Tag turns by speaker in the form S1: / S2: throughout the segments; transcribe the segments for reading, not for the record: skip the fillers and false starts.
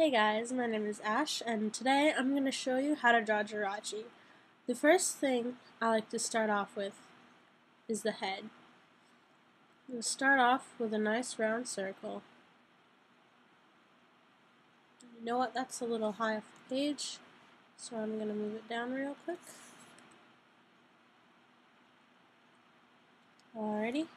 S1: Hey guys, my name is Ash, and today I'm going to show you how to draw Jirachi. The first thing I like to start off with is the head. I'm going to start off with a nice round circle. You know what, that's a little high off the page, so I'm going to move it down real quick. Alrighty.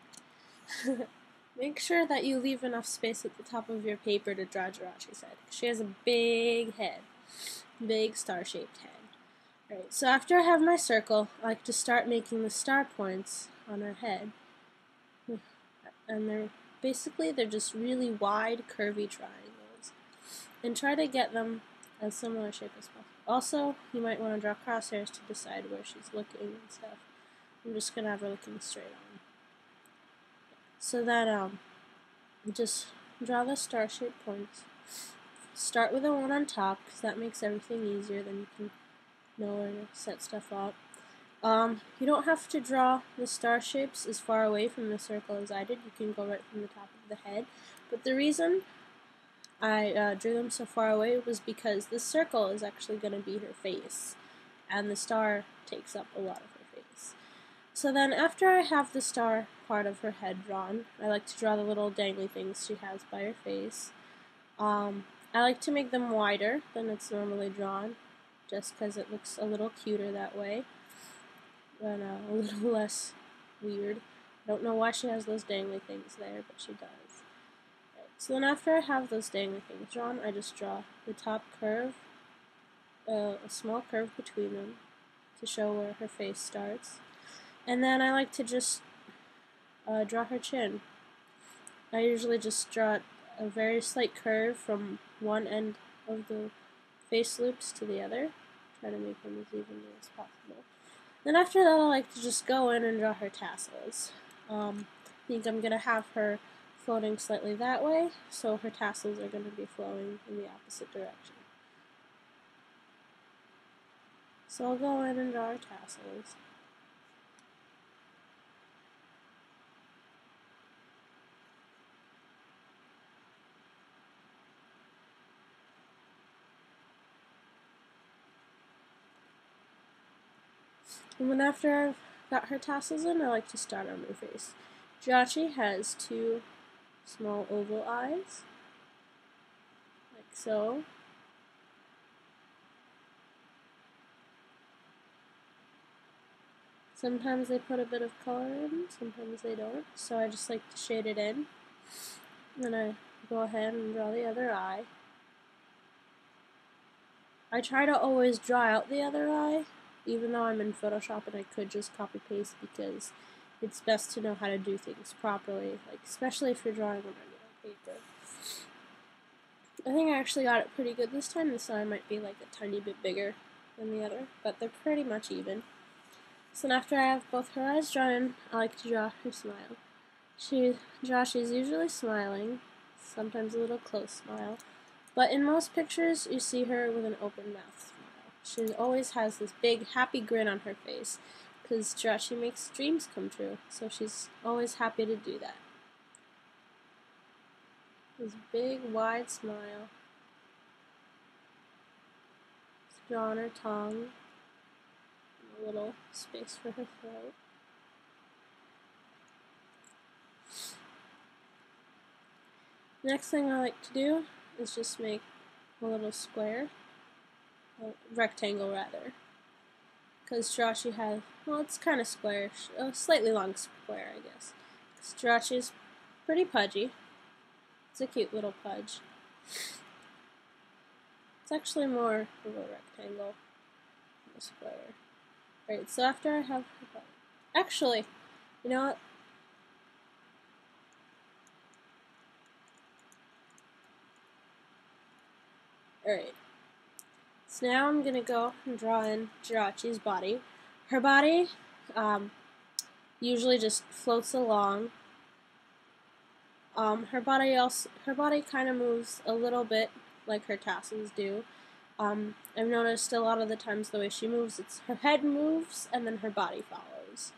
S1: Make sure that you leave enough space at the top of your paper to draw Jirachi's head. She has a big head, big star-shaped head. Alright, so after I have my circle, I like to start making the star points on her head. And they're just really wide, curvy triangles. And try to get them a similar shape as possible. Also, you might want to draw crosshairs to decide where she's looking and stuff. I'm just going to have her looking straight on. So that, just draw the star-shaped points. Start with a one on top, because that makes everything easier, then you can know where to set stuff up. You don't have to draw the star shapes as far away from the circle as I did. You can go right from the top of the head. But the reason I drew them so far away was because this circle is actually going to be her face, and the star takes up a lot of her face. So then after I have the star part of her head drawn, I like to draw the little dangly things she has by her face. I like to make them wider than it's normally drawn, just because it looks a little cuter that way, and a little less weird. I don't know why she has those dangly things there, but she does. Right, so then after I have those dangly things drawn, I just draw the top curve, a small curve between them to show where her face starts. And then I like to just draw her chin. I usually just draw a very slight curve from one end of the face loops to the other. Try to make them as evenly as possible. Then after that, I like to just go in and draw her tassels. I think I'm going to have her floating slightly that way, so her tassels are going to be flowing in the opposite direction. So I'll go in and draw her tassels. And then after I've got her tassels in, I like to start on her face. Jirachi has two small oval eyes, like so. Sometimes they put a bit of color in, sometimes they don't, so I just like to shade it in. Then I go ahead and draw the other eye. I try to always draw out the other eye, even though I'm in Photoshop and I could just copy paste, because it's best to know how to do things properly, like especially if you're drawing on regular paper. I think I actually got it pretty good this time. This eye might be like a tiny bit bigger than the other, but they're pretty much even. So then after I have both her eyes drawn, I like to draw her smile. She's usually smiling, sometimes a little close smile, but in most pictures you see her with an open mouth smile. She always has this big happy grin on her face, because Jirachi makes dreams come true, so she's always happy to do that. This big wide smile. Let's draw on her tongue, a little space for her throat. Next thing I like to do is just make a little square, a rectangle rather, because Jirachi has, well, it's kind of square, a slightly long square, I guess. Because Jirachi's pretty pudgy. It's a cute little pudge. It's actually more of a rectangle than a square. Right, so after I have her body, actually, you know what? Alright, so now I'm going to go and draw in Jirachi's body. Her body usually just floats along. Her body kind of moves a little bit like her tassels do. I've noticed a lot of the times the way she moves, it's her head moves and then her body follows.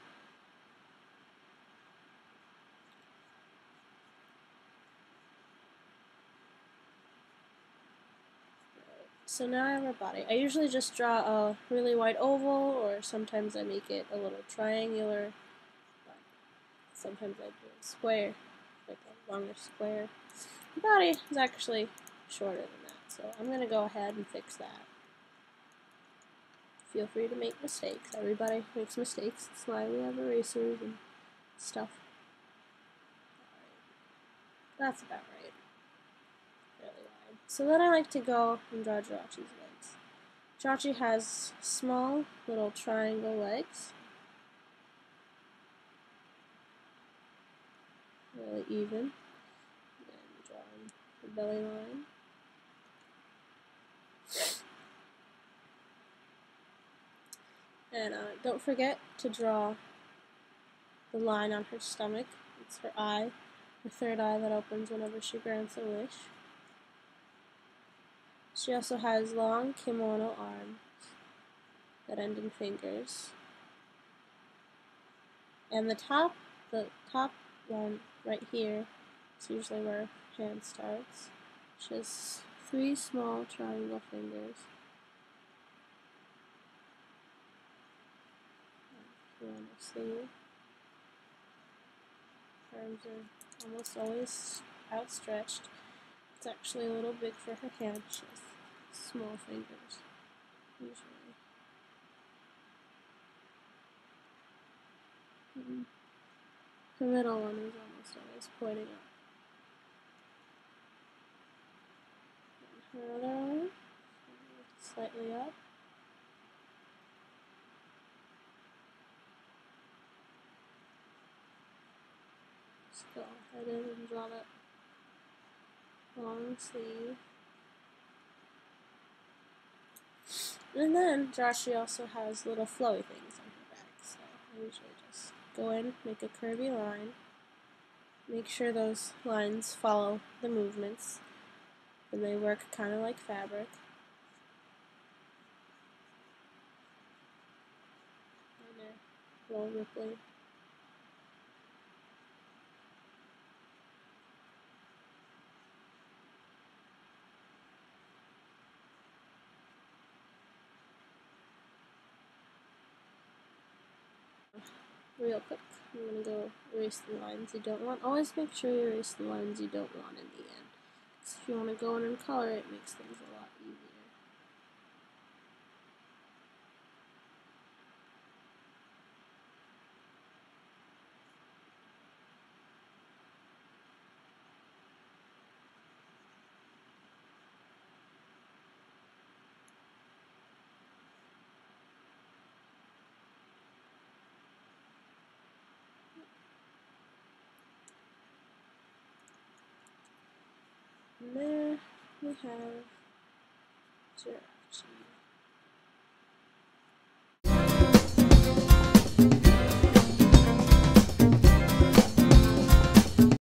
S1: So now I have a body. I usually just draw a really wide oval, or sometimes I make it a little triangular. Sometimes I do a square, like a longer square. The body is actually shorter than that, so I'm going to go ahead and fix that. Feel free to make mistakes. Everybody makes mistakes. That's why we have erasers and stuff. That's about right. Really wide. So then I like to go and draw Jirachi's legs. Jirachi has small little triangle legs. Really even. And then drawing the belly line. And don't forget to draw the line on her stomach. It's her eye, her third eye that opens whenever she grants a wish. She also has long kimono arms that end in fingers. And the top one right here is usually where her hand starts. She has 3 small triangle fingers. Here on the sleeve. Arms are almost always outstretched. It's actually a little big for her hand. She has small fingers, usually. The middle one is almost always pointing up. And her other one, slightly up. Just go ahead and draw that long sleeve. And then Jirachi also has little flowy things on her back, so I usually just go in, make a curvy line, make sure those lines follow the movements, and they work kind of like fabric. And they're a little ripply. Real quick, I'm going to go erase the lines you don't want. Always make sure you erase the lines you don't want in the end. Because if you want to go in and color it, makes things a lot easier. And there we have Jirachi.